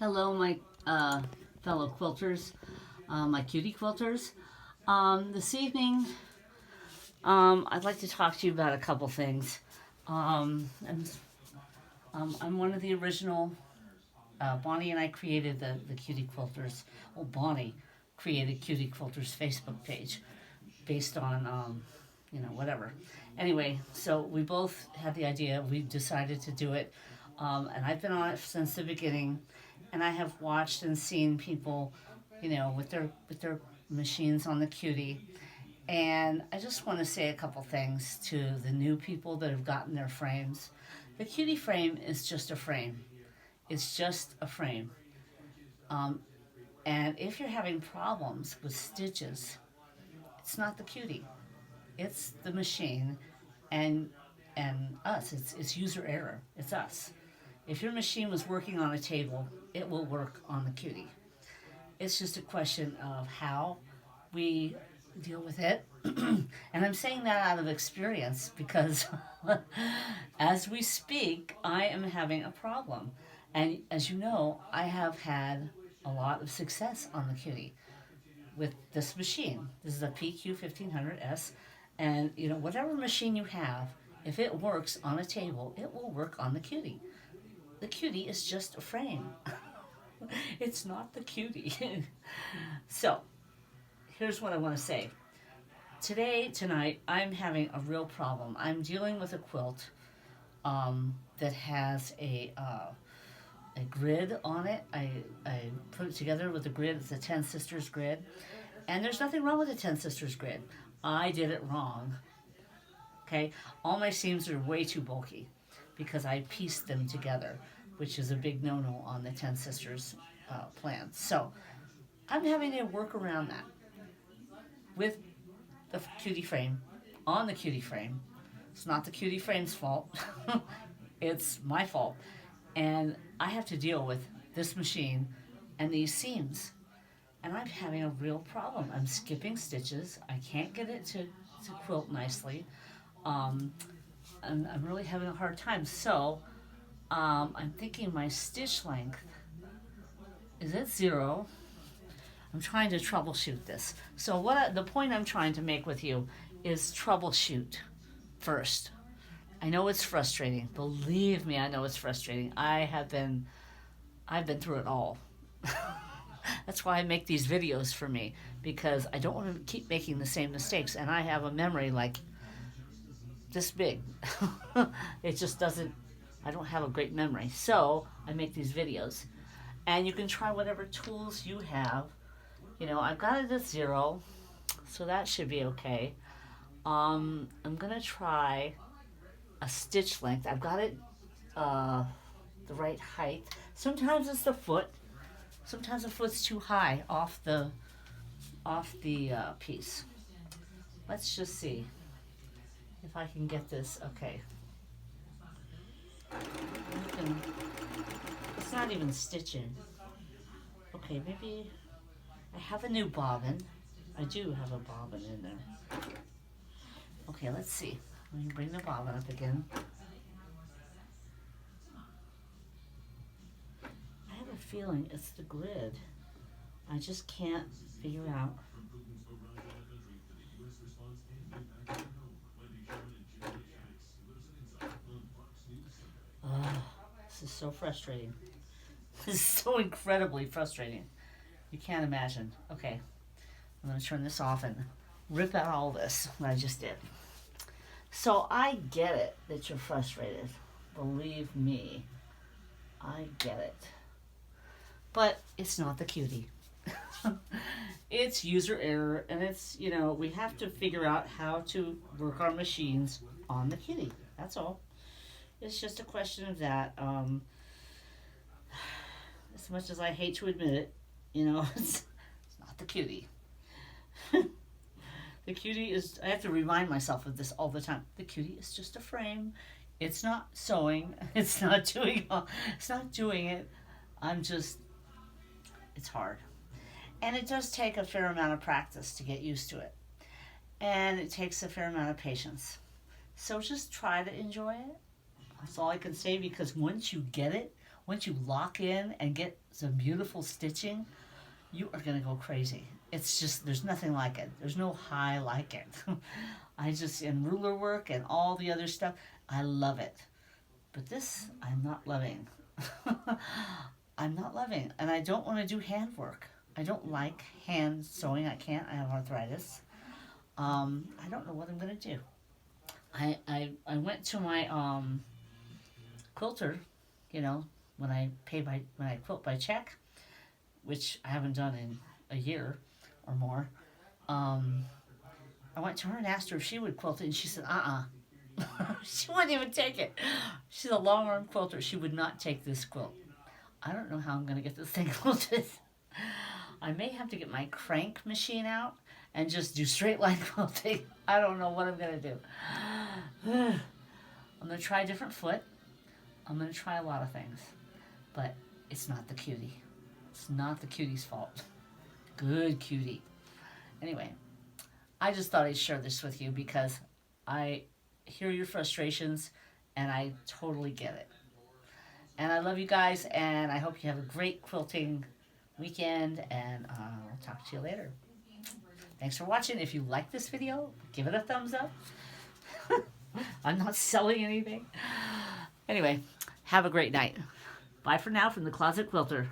Hello, my fellow quilters, my cutie quilters. This evening, I'd like to talk to you about a couple things. I'm one of the original. Bonnie and I created the Cutie Quilters. Well, Bonnie created Cutie Quilters Facebook page based on, whatever. Anyway, so we both had the idea. We decided to do it. And I've been on it since the beginning. And I have watched and seen people, with their machines on the Cutie. And I just want to say a couple things to the new people that have gotten their frames. The Cutie frame is just a frame. It's just a frame. And if you're having problems with stitches, it's not the Cutie. It's the machine and us. It's user error. It's us. If your machine was working on a table, it will work on the Cutie. It's just a question of how we deal with it. And I'm saying that out of experience because as we speak, I am having a problem. And as you know, I have had a lot of success on the Cutie with this machine. This is a PQ1500S. And, whatever machine you have, if it works on a table, it will work on the Cutie. The Cutie is just a frame. It's not the Cutie. So, here's what I want to say. Tonight, I'm having a real problem. I'm dealing with a quilt that has a grid on it. I put it together with a grid. It's a 10 Sisters grid. And there's nothing wrong with the 10 Sisters grid. I did it wrong. Okay? All my seams are way too bulky because I pieced them together, which is a big no-no on the 10 Sisters plan. So I'm having to work around that with the Cutie frame, on the Cutie frame. It's not the Cutie frame's fault. It's my fault. And I have to deal with this machine and these seams. And I'm having a real problem. I'm skipping stitches. I can't get it to quilt nicely. And I'm really having a hard time. So I'm thinking my stitch length is at 0. I'm trying to troubleshoot this. So the point I'm trying to make with you is troubleshoot first. I know it's frustrating. Believe me, I know it's frustrating. I've been through it all. That's why I make these videos for me, because I don't want to keep making the same mistakes. And I have a memory like this big. It just doesn't, I don't have a great memory. So I make these videos. And you can try whatever tools you have. I've got it at 0, so that should be okay. I'm going to try a stitch length. I've got it the right height. Sometimes it's the foot. Sometimes the foot's too high off the piece. Let's just see if I can get this. Okay. It's not even stitching. Okay, maybe I have a new bobbin. I do have a bobbin in there. Okay, let's see. Let me bring the bobbin up again. I have a feeling it's the grid. I just can't figure out. This is so frustrating. This is so incredibly frustrating. You can't imagine. Okay, I'm going to turn this off and rip out all this that I just did. So I get it that you're frustrated. Believe me, I get it. But it's not the Cutie. It's user error, and it's, we have to figure out how to work our machines on the Cutie. That's all. It's just a question of that. As much as I hate to admit it, it's not the Cutie. The Cutie is, I have to remind myself of this all the time. The Cutie is just a frame. It's not sewing. It's not doing it. It's hard. And it does take a fair amount of practice to get used to it. And it takes a fair amount of patience. So just try to enjoy it. That's all I can say, because once you get it, once you lock in and get some beautiful stitching, you are going to go crazy. It's just, there's nothing like it. There's no high like it. In ruler work and all the other stuff, I love it. But this, I'm not loving. I'm not loving. And I don't want to do hand work. I don't like hand sewing. I can't. I have arthritis. I don't know what I'm going to do. I went to my quilter, you know, when I quilt by check, which I haven't done in a year or more. I went to her and asked her if she would quilt it, and she said, she wouldn't even take it. She's a long arm quilter. She would not take this quilt. I don't know how I'm going to get this thing quilted. I may have to get my crank machine out and just do straight line quilting. I don't know what I'm going to do. I'm going to try a different foot. I'm going to try a lot of things. But it's not the cutie. It's not the cutie's fault. Good cutie. Anyway, I just thought I'd share this with you because I hear your frustrations and I totally get it. And I love you guys, and I hope you have a great quilting weekend, and I'll talk to you later. Thanks for watching. If you like this video, give it a thumbs up. I'm not selling anything. Anyway, have a great night. Bye for now from the Closet Quilter.